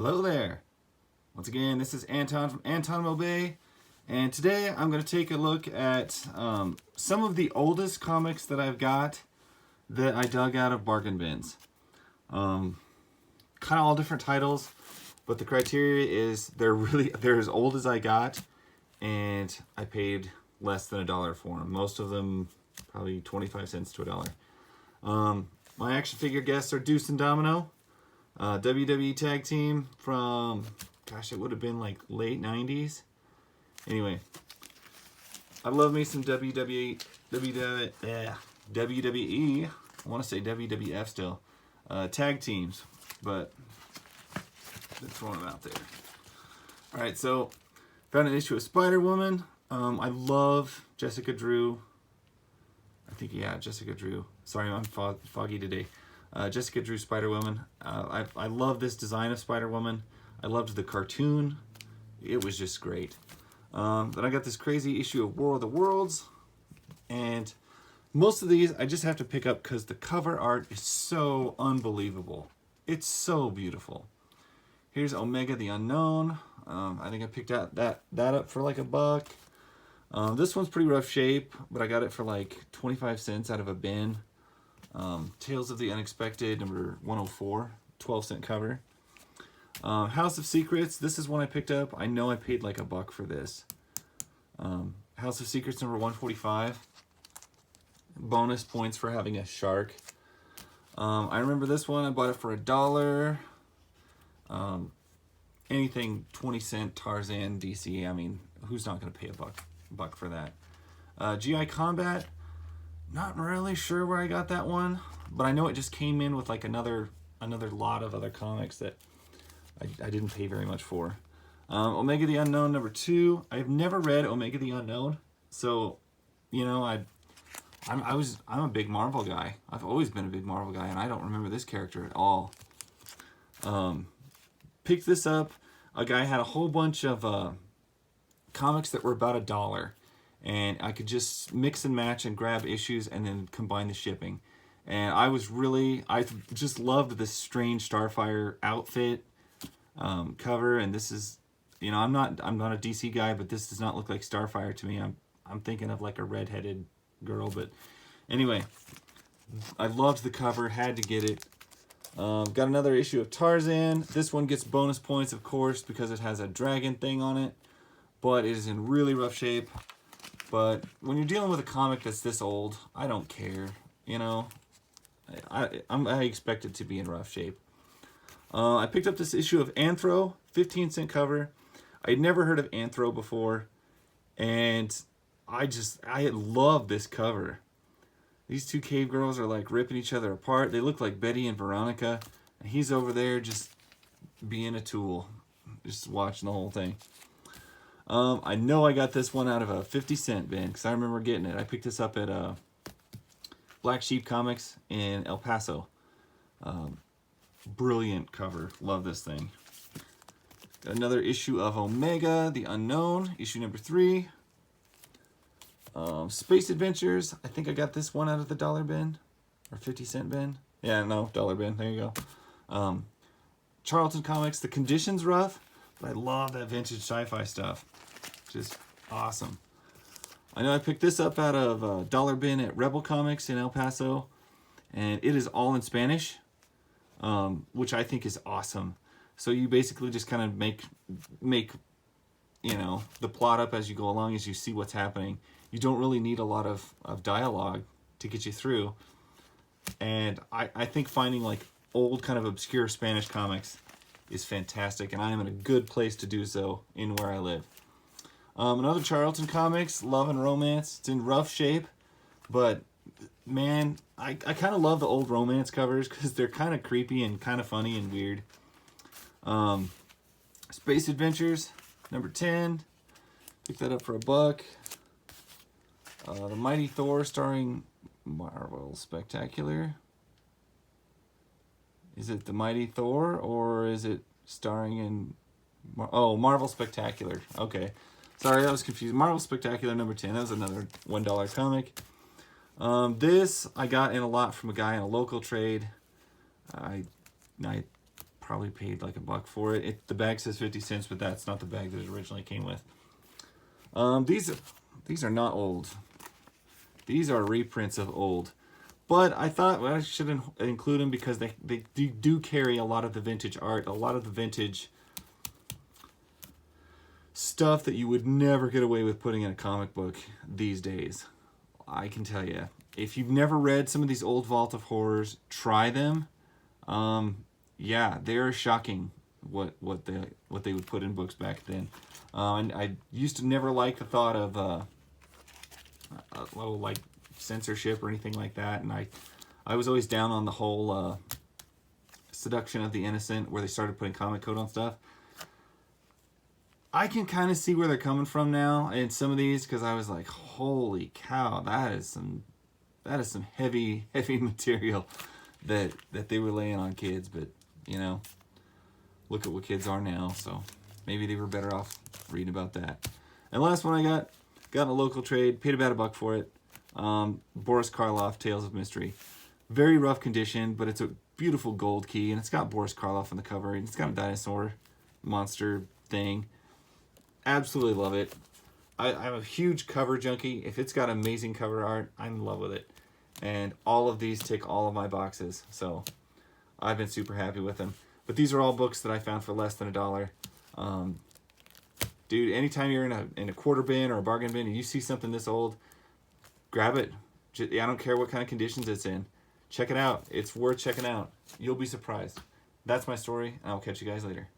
Hello there. Once again, this is Anton from Anton Bay, and today I'm going to take a look at some of the oldest comics that I've got that I dug out of bargain bins. Kind of all different titles, but the criteria is they're as old as I got, and I paid less than $1 for them. Most of them probably 25 cents to $1. My action figure guests are Deuce and Domino. WWE tag team from, gosh, it would have been like late 90s. Anyway, I love me some WWE, I want to say WWF still, tag teams, but let's throw them out there. All right, so found an issue of Spider-Woman. I love Jessica Drew. Jessica Drew. Sorry, I'm foggy today. Jessica Drew Spider-Woman. I love this design of Spider-Woman. I loved the cartoon. It was just great. Then I got this crazy issue of War of the Worlds. And most of these I just have to pick up because the cover art is so unbelievable. It's so beautiful. Here's Omega the Unknown. I think I picked out that up for like $1. This one's pretty rough shape, but I got it for like 25 cents out of a bin. Tales of the Unexpected, number 104, 12-cent cover. House of Secrets, this is one I picked up. I know I paid like $1 for this. House of Secrets, number 145. Bonus points for having a shark. I remember this one, I bought it for $1. Anything 20-cent Tarzan DC, I mean, who's not going to pay $1 for that? GI Combat, not really sure where I got that one, but I know it just came in with like another lot of other comics that I didn't pay very much for. Omega the Unknown, number 2. I've never read Omega the Unknown, so you know I'm a big Marvel guy. I've always been a big Marvel guy, and I don't remember this character at all. Picked this up. A guy had a whole bunch of comics that were about $1. And I could just mix and match and grab issues and then combine the shipping. And I just loved this strange Starfire outfit cover. And this is, you know, I'm not a DC guy, but this does not look like Starfire to me. I'm thinking of like a redheaded girl, but anyway, I loved the cover, had to get it. Got another issue of Tarzan. This one gets bonus points, of course, because it has a dragon thing on it, but it is in really rough shape. But when you're dealing with a comic that's this old, I don't care, you know. I expect it to be in rough shape. I picked up this issue of Anthro, 15-cent cover. I had never heard of Anthro before, and I love this cover. These two cave girls are like ripping each other apart. They look like Betty and Veronica, and he's over there just being a tool, just watching the whole thing. I know I got this one out of a 50-cent bin because I remember getting it. I picked this up at Black Sheep Comics in El Paso. Brilliant cover. Love this thing. Got another issue of Omega the Unknown, issue number 3. Space Adventures. I think I got this one out of the $1 bin or 50-cent bin. Yeah, no, $1 bin. There you go. Charlton Comics. The condition's rough, but I love that vintage sci-fi stuff. Just awesome. I know I picked this up out of a $1 bin at Rebel Comics in El Paso, and it is all in Spanish, which I think is awesome. So you basically just kind of make you know, the plot up as you go along, as you see what's happening. You don't really need a lot of dialogue to get you through. And I think finding like old kind of obscure Spanish comics is fantastic, and I am in a good place to do so in where I live. Another Charlton Comics, Love and Romance. It's in rough shape, but man, I kind of love the old romance covers because they're kind of creepy and kind of funny and weird. Space Adventures, number 10. Picked that up for $1. The Mighty Thor starring Marvel Spectacular. Is it the Mighty Thor, or is it starring in... Marvel Spectacular. Okay. Sorry, I was confused. Marvel Spectacular, number 10. That was another $1 comic. This I got in a lot from a guy in a local trade. I probably paid like $1 for it. The bag says 50 cents, but that's not the bag that it originally came with. These are not old. These are reprints of old. But I thought, well, I should include them because they do carry a lot of the vintage art, a lot of the vintage stuff that you would never get away with putting in a comic book these days. I can tell you, if you've never read some of these old Vault of Horrors, try them. Yeah, they're shocking what they would put in books back then. And I used to never like the thought of like censorship or anything like that, and I was always down on the whole seduction of the innocent, where they started putting comic code on stuff. I can kind of see where they're coming from now in some of these, because I was like, holy cow, that is some heavy material that they were laying on kids. But you know, look at what kids are now, so maybe they were better off reading about that. And last one I got in a local trade, paid about $1 for it. Boris Karloff, Tales of Mystery. Very rough condition, but it's a beautiful gold key, and it's got Boris Karloff on the cover, and it's got a dinosaur monster thing. Absolutely love it. I'm a huge cover junkie. If it's got amazing cover art, I'm in love with it. And all of these tick all of my boxes, so I've been super happy with them. But these are all books that I found for less than $1. Dude, anytime you're in a quarter bin or a bargain bin and you see something this old, grab it. I don't care what kind of conditions it's in. Check it out. It's worth checking out. You'll be surprised. That's my story, and I'll catch you guys later.